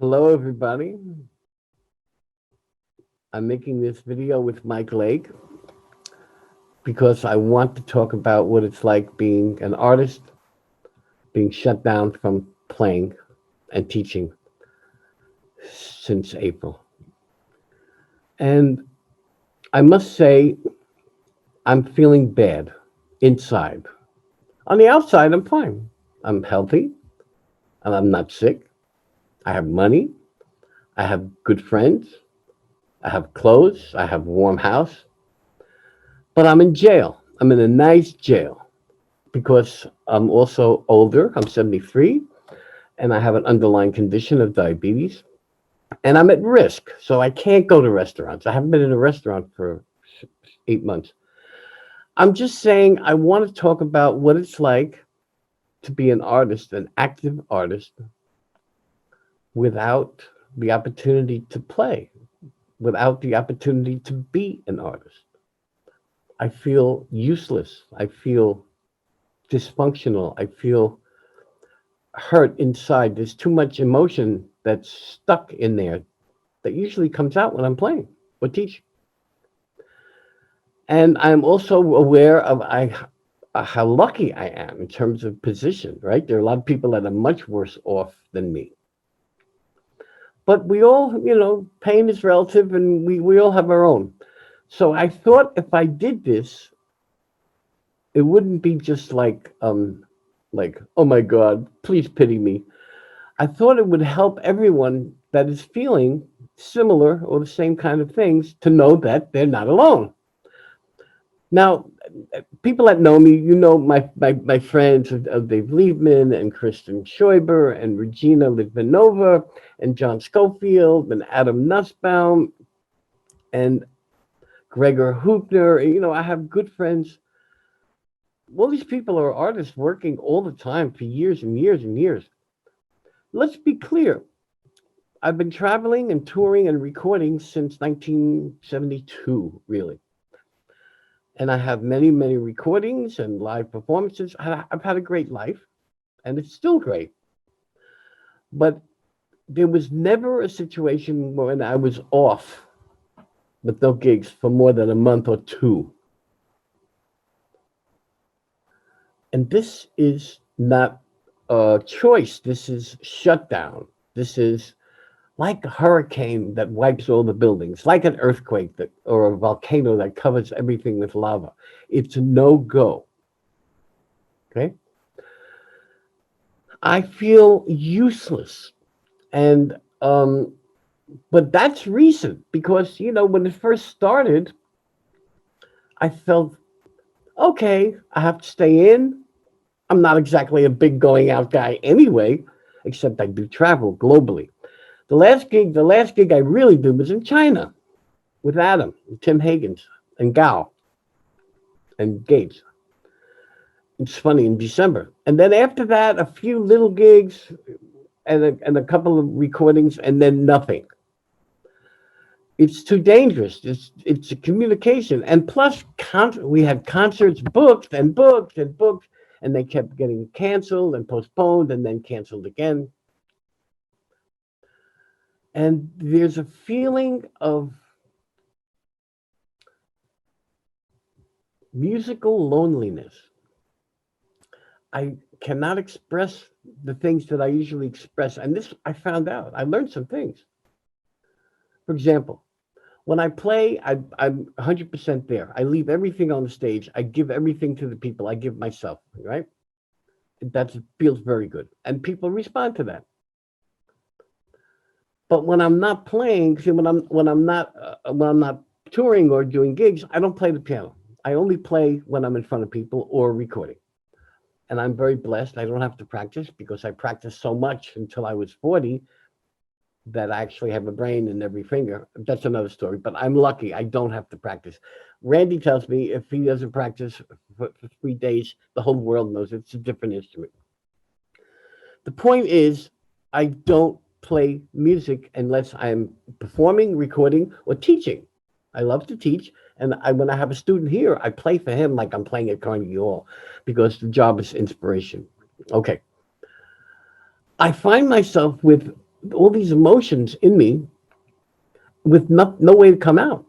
Hello, everybody. I'm making this video with Mike Lake because I want to talk about what it's like being an artist, being shut down from playing and teaching since April. And I must say, I'm feeling bad inside. On the outside, I'm fine. I'm healthy, and I'm not sick. I have money. I have good friends. I have clothes. I have a warm house. But I'm in jail. I'm in a nice jail because I'm also older. I'm 73 and I have an underlying condition of diabetes and I'm at risk. So I can't go to restaurants. I haven't been in a restaurant for 8 months. I'm just saying I want to talk about what it's like to be an artist, an active artist, without the opportunity to play, without the opportunity to be an artist. I feel useless. I feel dysfunctional. I feel hurt inside. There's too much emotion that's stuck in there that usually comes out when I'm playing or teaching. And I'm also aware of how lucky I am in terms of position, right? There are a lot of people that are much worse off than me. But we all, pain is relative and we all have our own. So I thought if I did this, it wouldn't be just like, oh my God, please pity me. I thought it would help everyone that is feeling similar or the same kind of things to know that they're not alone. Now, people that know me, my friends of Dave Liebman and Kristen Scheuber and Regina Litvinova and John Schofield and Adam Nussbaum and Gregor Hoopner. I have good friends. All these people are artists working all the time for years and years and years. Let's be clear. I've been traveling and touring and recording since 1972, really. And I have many, many recordings and live performances. I've had a great life, and it's still great. But there was never a situation when I was off with no gigs for more than a month or two. And this is not a choice. This is shutdown. This is like a hurricane that wipes all the buildings, like an earthquake or a volcano that covers everything with lava. It's a no go. Okay. I feel useless. And, but that's recent because, when it first started, I felt, okay, I have to stay in. I'm not exactly a big going out guy anyway, except I do travel globally. The last gig I really did was in China with Adam, and Tim Higgins, and Gao, and Gates. It's funny in December, and then after that, a few little gigs and a couple of recordings, and then nothing. It's too dangerous. It's a communication, and plus, we had concerts booked and booked and booked, and they kept getting canceled and postponed, and then canceled again. And there's a feeling of musical loneliness. I cannot express the things that I usually express. And this I found out. I learned some things. For example, when I play, I'm 100% there. I leave everything on the stage. I give everything to the people. I give myself, right? That feels very good. And people respond to that. But when I'm not playing, see, when I'm not touring or doing gigs, I don't play the piano. I only play when I'm in front of people or recording. And I'm very blessed. I don't have to practice because I practiced so much until I was 40 that I actually have a brain in every finger. That's another story, but I'm lucky. I don't have to practice. Randy tells me if he doesn't practice for 3 days, the whole world knows it's a different instrument. The point is, I don't play music unless I'm performing, recording, or teaching. I love to teach, and when I have a student here, I play for him like I'm playing at Carnegie Hall because the job is inspiration. Okay. I find myself with all these emotions in me with no way to come out.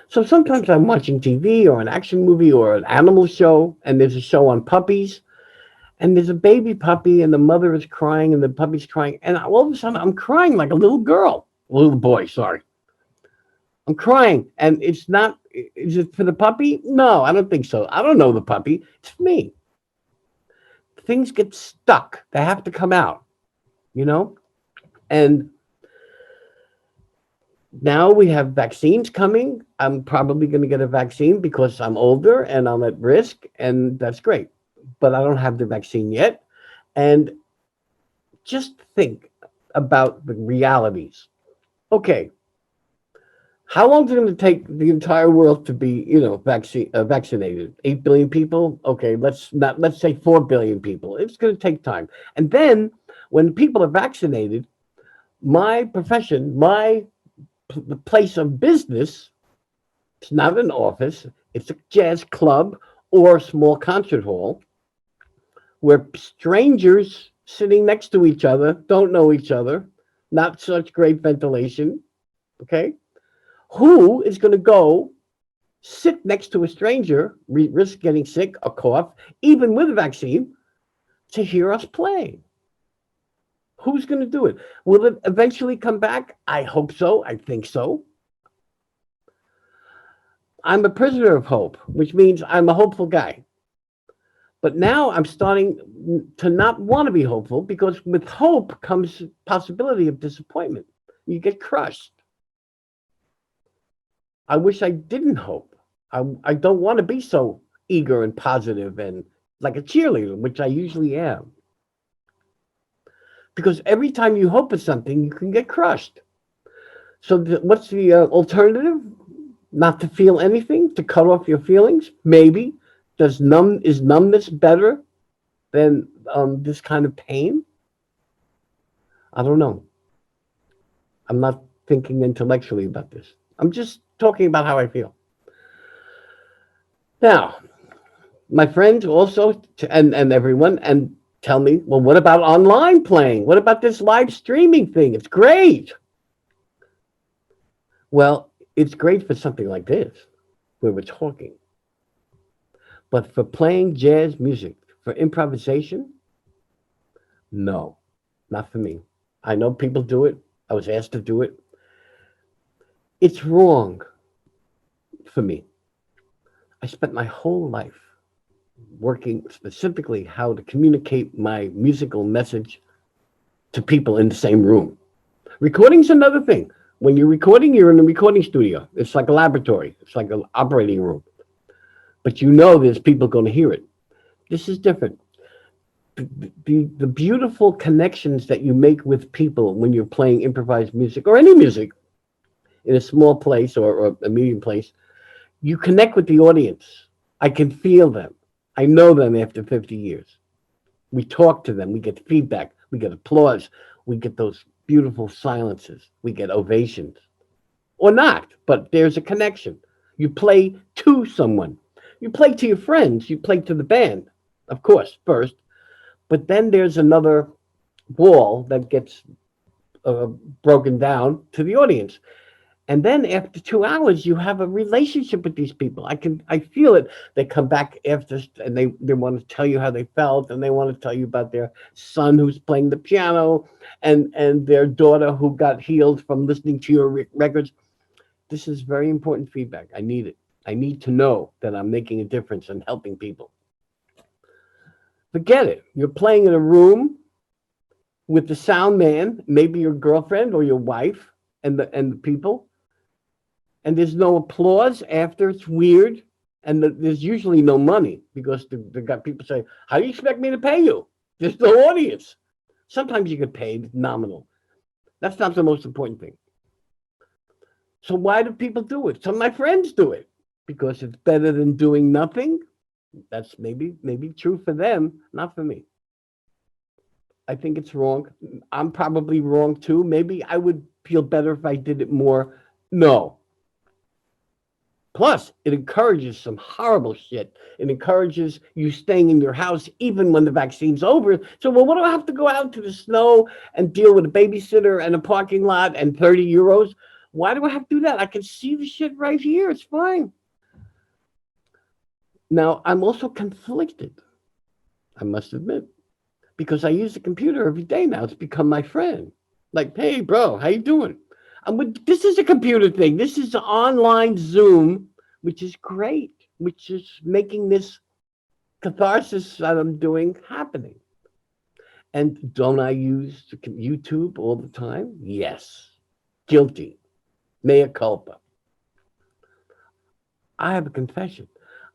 So sometimes I'm watching TV or an action movie or an animal show, and there's a show on puppies, and there's a baby puppy, and the mother is crying, and the puppy's crying, and all of a sudden I'm crying like a little girl, a little boy. Sorry, I'm crying, and it's not. Is it for the puppy? No, I don't think so. I don't know the puppy. It's me. Things get stuck. They have to come out, you know. And now we have vaccines coming. I'm probably going to get a vaccine because I'm older and I'm at risk, and that's great. But I don't have the vaccine yet. And just think about the realities. Okay, how long is it going to take the entire world to be, vaccinated? 8 billion people. Okay, let's say 4 billion people. It's going to take time. And then when people are vaccinated, my profession, my place of business, it's not an office. It's a jazz club or a small concert hall where strangers sitting next to each other don't know each other, not such great ventilation. Okay, who is going to go sit next to a stranger, risk getting sick, a cough, even with a vaccine, to hear us play? Who's going to do it? Will it eventually come back? I hope so. I think so. I'm a prisoner of hope, which means I'm a hopeful guy. But now I'm starting to not want to be hopeful because with hope comes possibility of disappointment. You get crushed. I wish I didn't hope. I don't want to be so eager and positive and like a cheerleader, which I usually am. Because every time you hope for something, you can get crushed. So what's the alternative? Not to feel anything, to cut off your feelings? Maybe. Is numbness better than this kind of pain? I don't know. I'm not thinking intellectually about this. I'm just talking about how I feel. Now, my friends also, and everyone, and tell me, well, what about online playing? What about this live streaming thing? It's great. Well, it's great for something like this, where we're talking. But for playing jazz music, for improvisation, no, not for me. I know people do it. I was asked to do it. It's wrong for me. I spent my whole life working specifically how to communicate my musical message to people in the same room. Recording's another thing. When you're recording, you're in a recording studio. It's like a laboratory. It's like an operating room. But you know there's people going to hear it. This is different. The beautiful connections that you make with people when you're playing improvised music or any music in a small place or a medium place, you connect with the audience. I can feel them. I know them after 50 years. We talk to them. We get feedback. We get applause. We get those beautiful silences. We get ovations. Or not, but there's a connection. You play to someone. You play to your friends. You play to the band, of course, first. But then there's another wall that gets uh, broken down to the audience. And then after 2 hours, you have a relationship with these people. I feel it. They come back after, and they want to tell you how they felt, and they want to tell you about their son who's playing the piano, and their daughter who got healed from listening to your records. This is very important feedback. I need it. I need to know that I'm making a difference and helping people. Forget it. You're playing in a room with the sound man, maybe your girlfriend or your wife, and the people, and there's no applause after. It's weird, and there's usually no money because the got people say, "How do you expect me to pay you?" There's no audience. Sometimes you get paid nominal. That's not the most important thing. So why do people do it? Some of my friends do it because it's better than doing nothing. That's maybe true for them, not for me. I think it's wrong. I'm probably wrong too. Maybe I would feel better if I did it more. No, Plus, it encourages some horrible shit. It encourages you staying in your house even when the vaccine's over. So, well, what do I have to go out to the snow and deal with a babysitter and a parking lot and 30 euros? Why do I have to do that? I can see the shit right here. It's fine. Now, I'm also conflicted, I must admit, because I use the computer every day now. It's become my friend. Like, hey, bro, how you doing? This is a computer thing. This is an online Zoom, which is great, which is making this catharsis that I'm doing happening. And don't I use YouTube all the time? Yes. Guilty. Mea culpa. I have a confession.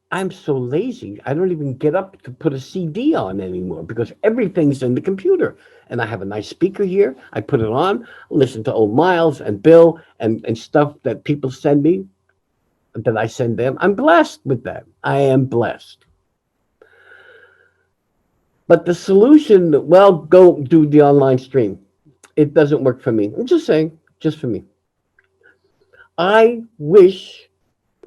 I'm so lazy, I don't even get up to put a CD on anymore because everything's in the computer. And I have a nice speaker here. I put it on, listen to old Miles and Bill and stuff that people send me, that I send them. I'm blessed with that. I am blessed. But the solution, well, go do the online stream. It doesn't work for me. I'm just saying, just for me. I wish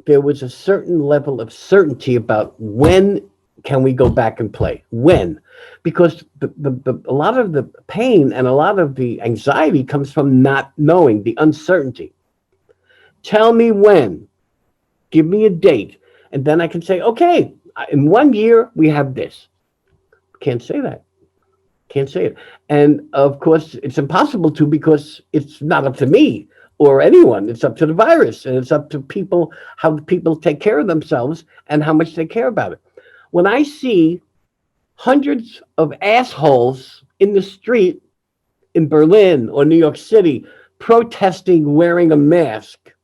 there was a certain level of certainty about when can we go back and play. When? Because a lot of the pain and a lot of the anxiety comes from not knowing, the uncertainty. Tell me when. Give me a date. And then I can say, okay, in 1 year, we have this. Can't say that. Can't say it. And of course, it's impossible to because it's not up to me or anyone. It's up to the virus and it's up to people, how people take care of themselves and how much they care about it. When I see hundreds of assholes in the street in Berlin or New York City protesting wearing a mask,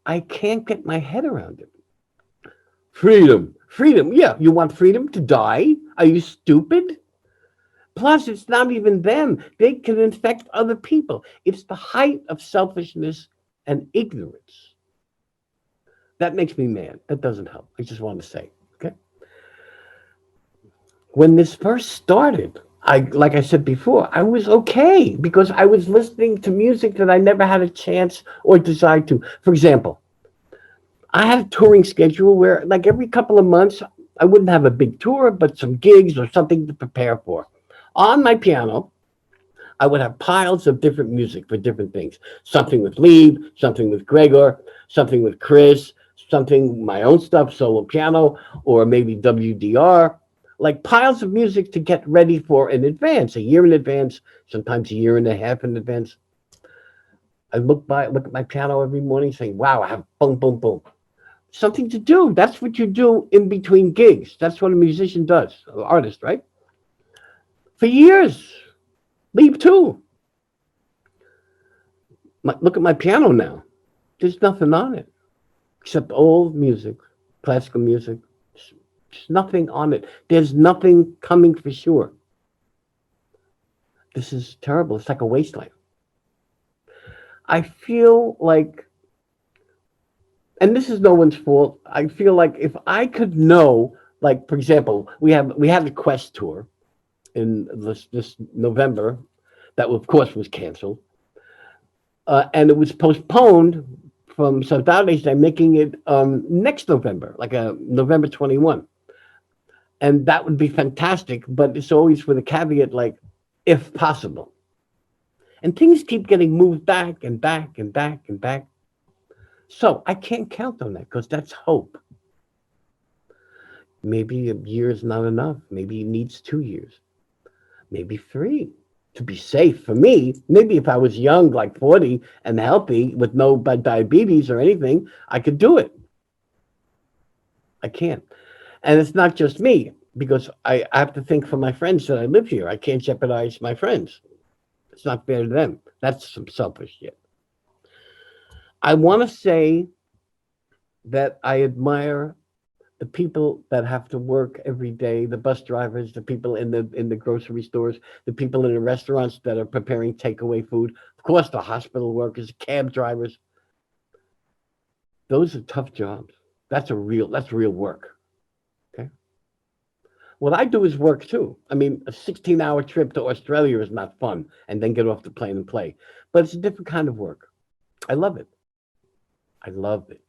I can't get my head around it. Freedom. Freedom. Yeah, you want freedom to die? Are you stupid? Plus, it's not even them. They can infect other people. It's the height of selfishness and ignorance. That makes me mad. That doesn't help. I just want to say, okay? When this first started, like I said before, I was okay because I was listening to music that I never had a chance or desire to. For example, I had a touring schedule where, like every couple of months, I wouldn't have a big tour, but some gigs or something to prepare for. On my piano, I would have piles of different music for different things. Something with Lieb, something with Gregor, something with Chris, something my own stuff, solo piano, or maybe WDR. Like piles of music to get ready for in advance, a year in advance, sometimes a year and a half in advance. I look at my piano every morning saying, wow, I have boom, boom, boom. Something to do. That's what you do in between gigs. That's what a musician does, an artist, right? For years. Leave too. Look at my piano now. There's nothing on it except old music, classical music. There's nothing on it. There's nothing coming for sure. This is terrible. It's like a wasteland. I feel like, and this is no one's fault. I feel like if I could know, like for example, we had the Quest tour in this November, that of course was canceled, and it was postponed from Saturdays. They're making it next November, like a November 21, and that would be fantastic. But it's always with a caveat, like if possible. And things keep getting moved back and back and back and back. So I can't count on that because that's hope. Maybe a year is not enough. Maybe it needs 2 years, maybe three to be safe for me. Maybe if I was young, like 40 and healthy with no diabetes or anything, I could do it. I can't. And it's not just me because I have to think for my friends that I live here. I can't jeopardize my friends. It's not fair to them. That's some selfish shit. I want to say that I admire the people that have to work every day, the bus drivers, the people in the grocery stores, the people in the restaurants that are preparing takeaway food, of course the hospital workers, cab drivers. Those are tough jobs. That's real work. Okay. What I do is work too. I mean, a 16-hour trip to Australia is not fun and then get off the plane and play. But it's a different kind of work. I love it. I love it.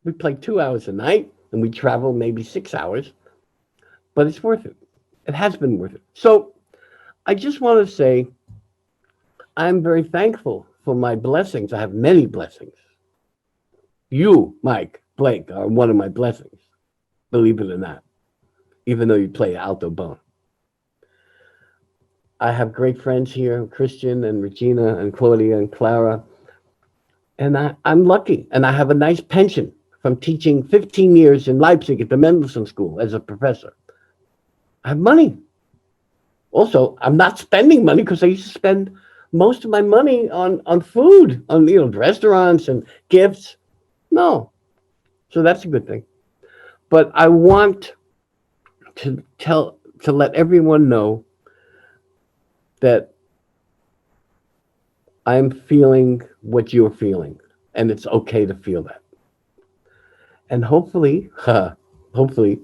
We play 2 hours a night and we travel maybe 6 hours, but it's worth it. It has been worth it. So I just want to say I'm very thankful for my blessings. I have many blessings. You, Mike, Blake, are one of my blessings, believe it or not, even though you play alto bone. I have great friends here, Christian and Regina and Claudia and Clara, and I'm lucky. And I have a nice pension from teaching 15 years in Leipzig at the Mendelssohn School as a professor. I have money. Also, I'm not spending money because I used to spend most of my money on food, on restaurants and gifts. No, so that's a good thing. But I want to let everyone know that I'm feeling what you're feeling, and it's okay to feel that. And hopefully, hopefully,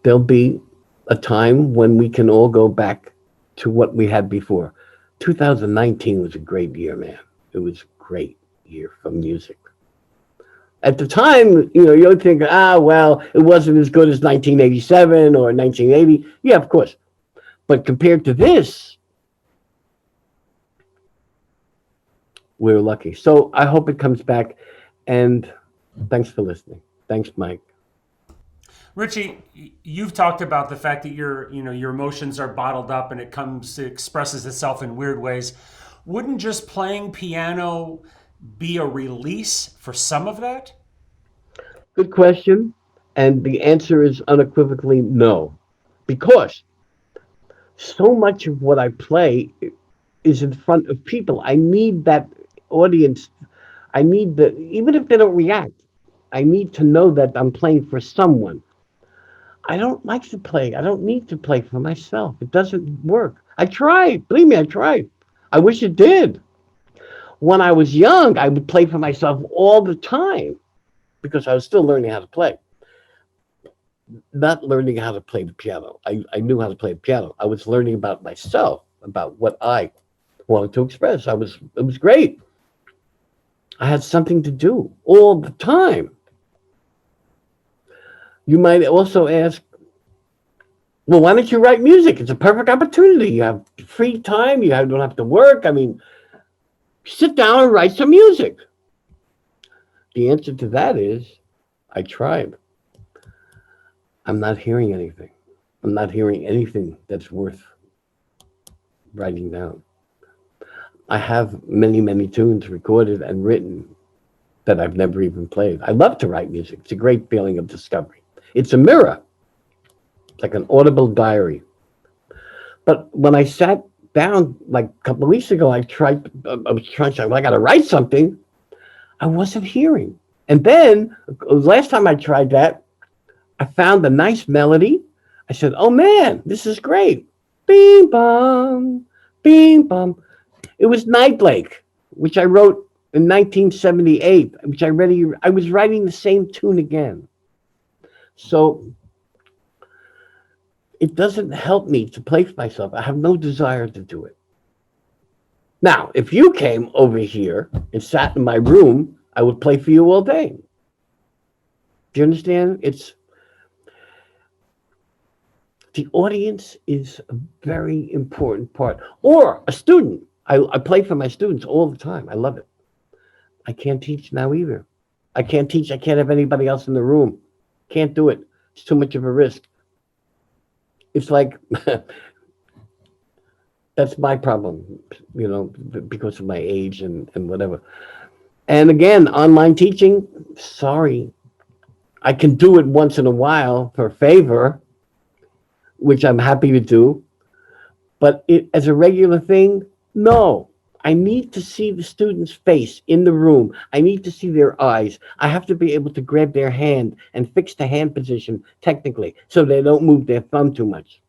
there'll be a time when we can all go back to what we had before. 2019 was a great year, man. It was a great year for music. At the time, you would think, well, it wasn't as good as 1987 or 1980. Yeah, of course. But compared to this, we're lucky. So I hope it comes back. And thanks for listening. Thanks, Mike. Richie, you've talked about the fact that your emotions are bottled up and it expresses itself in weird ways. Wouldn't just playing piano be a release for some of that? Good question. And the answer is unequivocally no. Because so much of what I play is in front of people. I need that audience. I need even if they don't react, I need to know that I'm playing for someone. I don't like to play. I don't need to play for myself. It doesn't work. I tried. Believe me, I tried. I wish it did. When I was young, I would play for myself all the time because I was still learning how to play. Not learning how to play the piano. I knew how to play the piano. I was learning about myself, about what I wanted to express. It was great. I had something to do all the time. You might also ask, well, why don't you write music? It's a perfect opportunity. You have free time. Don't have to work. I mean, sit down and write some music. The answer to that is, I tried. I'm not hearing anything. I'm not hearing anything that's worth writing down. I have many, many tunes recorded and written that I've never even played. I love to write music. It's a great feeling of discovery. It's a mirror, like an audible diary. But when I sat down like a couple of weeks ago, I was trying to, well, I got to write something. I wasn't hearing. And then last time I tried that, I found a nice melody. I said, oh man, this is great. Bing bong, bing bong. It was Night Lake, which I wrote in 1978, which I was writing the same tune again. So it doesn't help me to play for myself. I have no desire to do it. Now, if you came over here and sat in my room, I would play for you all day. Do you understand? The audience is a very important part. Or a student. I play for my students all the time. I love it. I can't teach now either. I can't teach. I can't have anybody else in the room. Can't do it. It's too much of a risk. It's like that's my problem, because of my age and whatever. And again, online teaching, sorry. I can do it once in a while for a favor, which I'm happy to do. But as a regular thing, no. I need to see the student's face in the room. I need to see their eyes. I have to be able to grab their hand and fix the hand position technically so they don't move their thumb too much.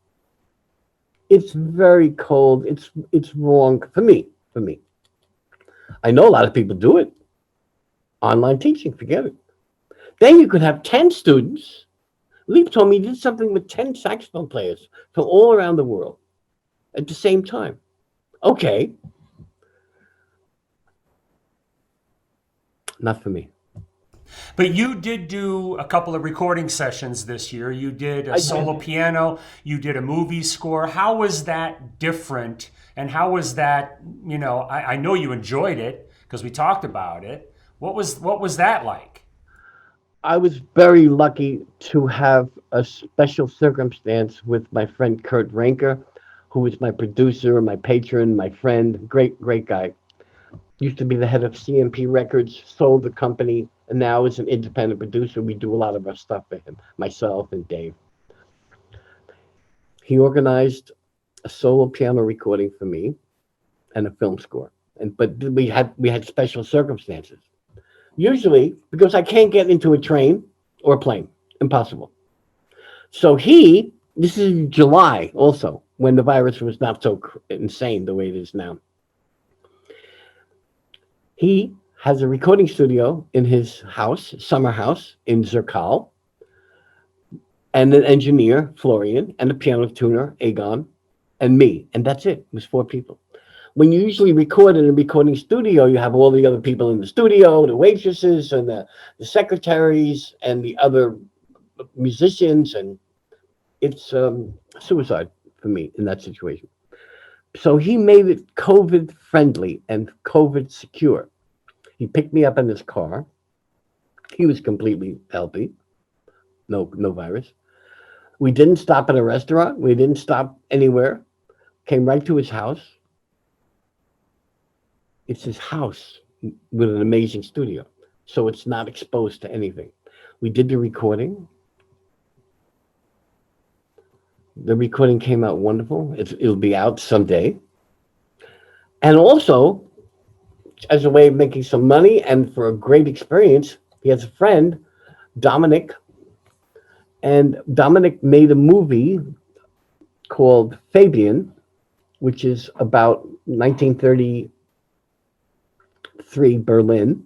It's very cold. It's wrong for me. For me. I know a lot of people do it. Online teaching, forget it. Then you could have 10 students. Leap told me he did something with 10 saxophone players from all around the world at the same time. Okay. Not for me. But you did do a couple of recording sessions this year. You did a I solo did. piano, you did a movie score. How was that different? And how was that, I know you enjoyed it because we talked about it. What was that like? I was very lucky to have a special circumstance with my friend Kurt Ranker, who was my producer, my patron, my friend, great guy. Used to be the head of CMP Records, sold the company, and now is an independent producer. We do a lot of our stuff for him, myself and Dave. He organized a solo piano recording for me and a film score. And but we had special circumstances. Usually because I can't get into a train or a plane, impossible. So this is July also, when the virus was not so insane the way it is now. He has a recording studio in his house, summer house in Zerkal, and an engineer, Florian, and a piano tuner, Aegon, and me. And that's it. It was four people. When you usually record in a recording studio, you have all the other people in the studio, the waitresses and the secretaries and the other musicians, and it's suicide for me in that situation. So he made it COVID friendly and COVID secure. He picked me up in his car. He was completely healthy, no virus. We didn't stop at a restaurant. We didn't stop anywhere. Came right to his house. It's his house with an amazing studio, so it's not exposed to anything. We did the recording. The recording came out wonderful. It'll be out someday. And also, as a way of making some money and for a great experience, he has a friend, Dominic, and Dominic made a movie called Fabian, which is about 1933 Berlin.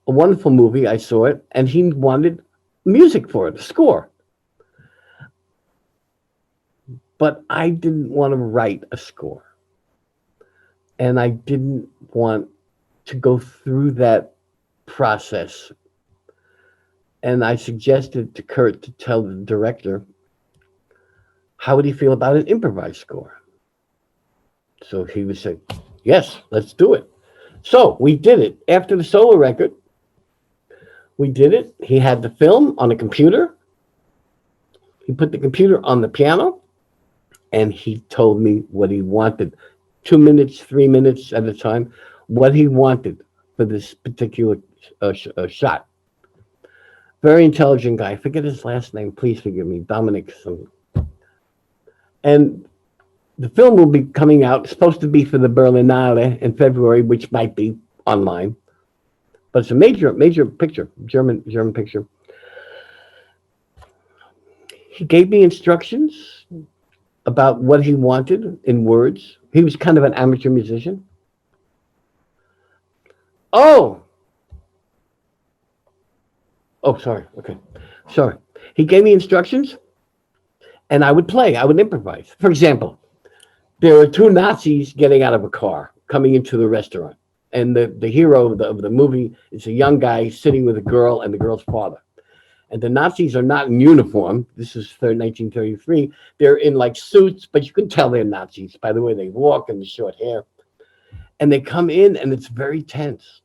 A wonderful movie. I saw it, and he wanted music for it, a score. But I didn't want to write a score, and I didn't want to go through that process. And I suggested to Kurt to tell the director, how would he feel about an improvised score? So he would say, yes, let's do it. So we did it. After the solo record, we did it. He had the film on a computer. He put the computer on the piano, and he told me what he wanted, 2 minutes, 3 minutes at a time, what he wanted for this particular shot. Very intelligent guy. I forget his last name. Please forgive me. Dominic. And the film will be coming out. It's supposed to be for the Berlinale in February, which might be online. But it's a major picture, German picture. He gave me instructions about what he wanted in words. He was kind of an amateur musician. Oh, sorry. Okay, sorry. He gave me instructions, and I would play. I would improvise. For example, there are two Nazis getting out of a car coming into the restaurant, and the hero of the movie is a young guy sitting with a girl and the girl's father. And the Nazis are not in uniform. This is 1933. They're in like suits, but you can tell they're Nazis by the way they walk and the short hair. And they come in, and it's very tense.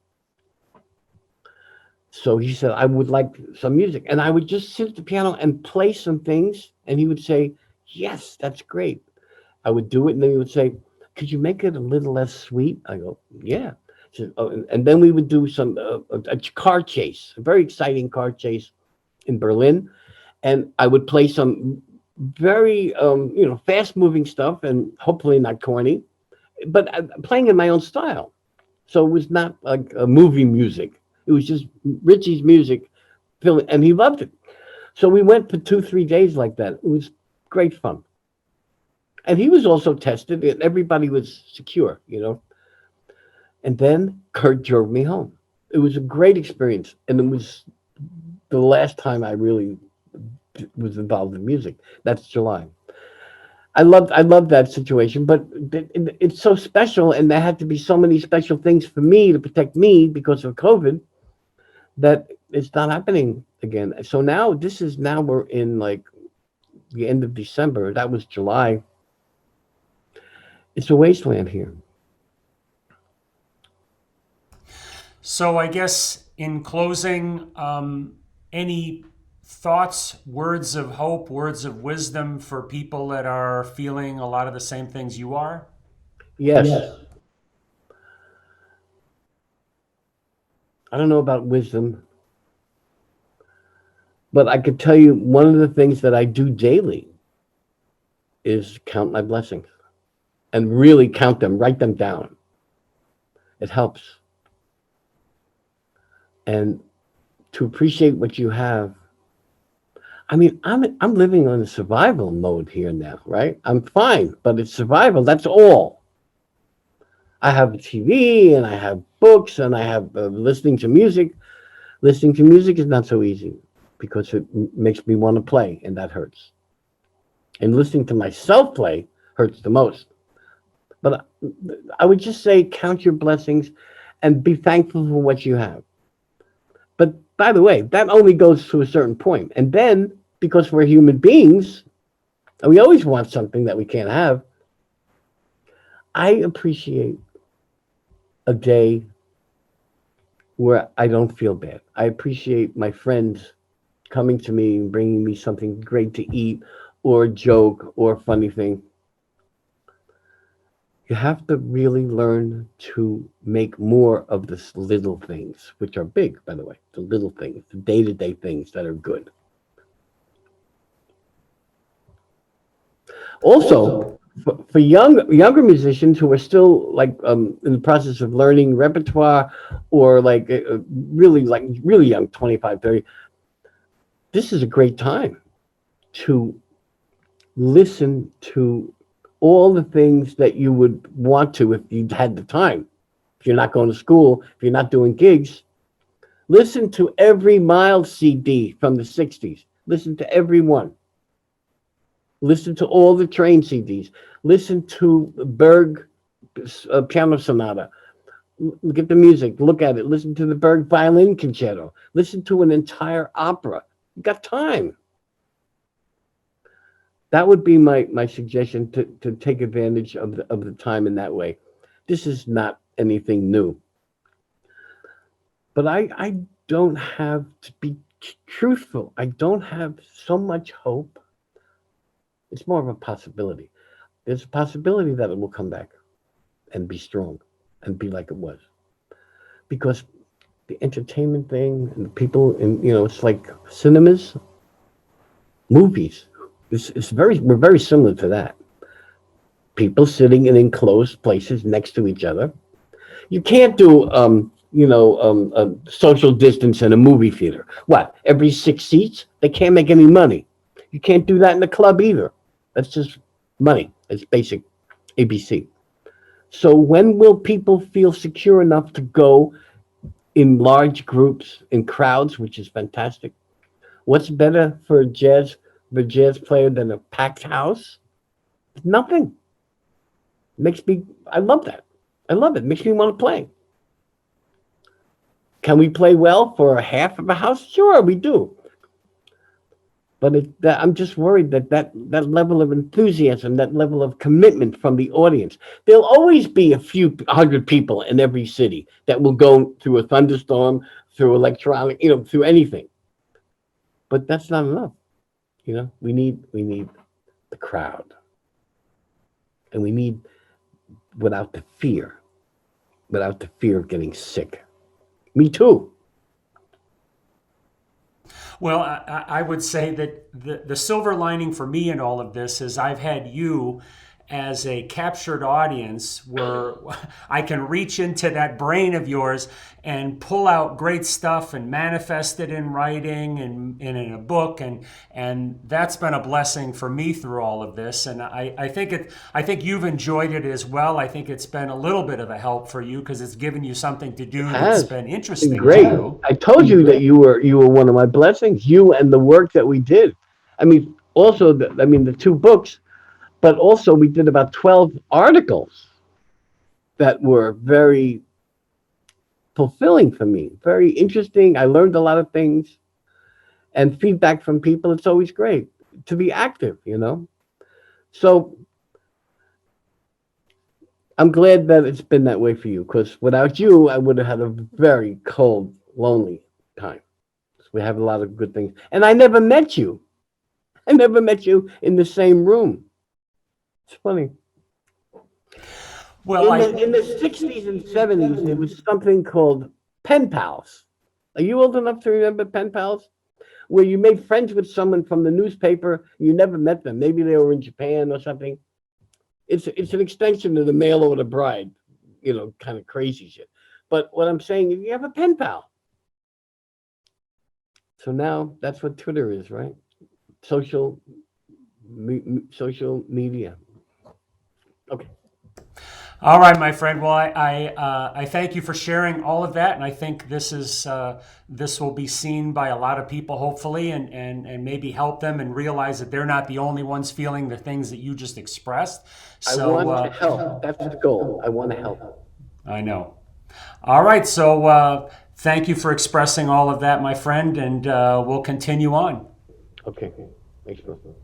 So he said, I would like some music. And I would just sit at the piano and play some things. And he would say, yes, that's great. I would do it. And then he would say, could you make it a little less sweet? I go, yeah. Said, oh, and then we would do a car chase, a very exciting car chase in Berlin. And I would play some very, fast moving stuff and hopefully not corny, but playing in my own style. So it was not like a movie music. It was just Richie's music, and he loved it. So we went for 2, 3 days like that. It was great fun. And he was also tested, and everybody was secure. And then Kurt drove me home. It was a great experience, and it was the last time I really was involved in music. That's July. I loved that situation, but it's so special, and there had to be so many special things for me to protect me because of COVID that it's not happening again. So now now we're in like the end of December. That was July. It's a wasteland here. So I guess in closing, any thoughts, words of hope, words of wisdom for people that are feeling a lot of the same things you are? Yes, I don't know about wisdom, but I could tell you one of the things that I do daily is count my blessings and really count them, write them down. It helps. And to appreciate what you have. I mean, I'm living on a survival mode here now, right? I'm fine, but it's survival. That's all. I have TV and I have books and I have listening to music. Listening to music is not so easy because it makes me want to play, and that hurts. And listening to myself play hurts the most. But I would just say count your blessings and be thankful for what you have. But by the way, that only goes to a certain point. And then, because we're human beings, and we always want something that we can't have, I appreciate a day where I don't feel bad. I appreciate my friends coming to me and bringing me something great to eat or a joke or a funny thing. You have to really learn to make more of the little things, which are big, by the way, the little things, the day to day things that are good. Also, for younger musicians who are still like in the process of learning repertoire or like really young, 25, 30, this is a great time to listen to all the things that you would want to if you had the time. If you're not going to school, if you're not doing gigs, listen to every Miles CD from the 60s. Listen to every one. Listen to all the Train CDs. Listen to Berg Piano Sonata. Look at the music. Look at it. Listen to the Berg Violin Concerto. Listen to an entire opera. You got time. That would be my suggestion to take advantage of the time in that way. This is not anything new. But I don't have to be truthful. I don't have so much hope. It's more of a possibility. There's a possibility that it will come back and be strong and be like it was. Because the entertainment thing and the people and it's like cinemas, movies. It's we're very similar to that. People sitting in enclosed places next to each other. You can't do social distance in a movie theater. What? Every 6 seats? They can't make any money. You can't do that in the club either. That's just money. It's basic ABC. So when will people feel secure enough to go in large groups, in crowds, which is fantastic? What's better for the jazz player than a packed house? Nothing. Makes me. I love that. I love it. Makes me want to play. Can we play well for a half of a house? Sure, we do. But I'm just worried that level of enthusiasm, that level of commitment from the audience. There'll always be a few hundred people in every city that will go through a thunderstorm, through electronic, through anything. But that's not enough. We need the crowd, and we need without the fear, without the fear of getting sick. Me too. Well, I would say that the silver lining for me in all of this is I've had you as a captured audience where I can reach into that brain of yours and pull out great stuff and manifest it in writing and in a book, and that's been a blessing for me through all of this. And I think you've enjoyed it as well. I think it's been a little bit of a help for you because it's given you something to It do that's has been been interesting to great. do. I told you that you were one of my blessings. You and the work that we did. I mean, also, the two books, but also we did about 12 articles that were very fulfilling for me. Very interesting. I learned a lot of things, and feedback from people. It's always great to be active, you know. So I'm glad that it's been that way for you, because without you, I would have had a very cold, lonely time. We have a lot of good things, and I never met you. I never met you in the same room. It's funny. Well, In the 60s and 70s, there was something called pen pals. Are you old enough to remember pen pals? Where you made friends with someone from the newspaper, you never met them. Maybe they were in Japan or something. It's an extension of the mail order bride, kind of crazy shit. But what I'm saying is, you have a pen pal. So now that's what Twitter is, right? Social, social media. Okay. all right, my friend. Well, I thank you for sharing all of that, and I think this will be seen by a lot of people, hopefully, and maybe help them and realize that they're not the only ones feeling the things that you just expressed. I So want to help. That's the goal. I want to help. I know. All right, so thank you for expressing all of that, my friend, and we'll continue on. Okay. Thanks, man.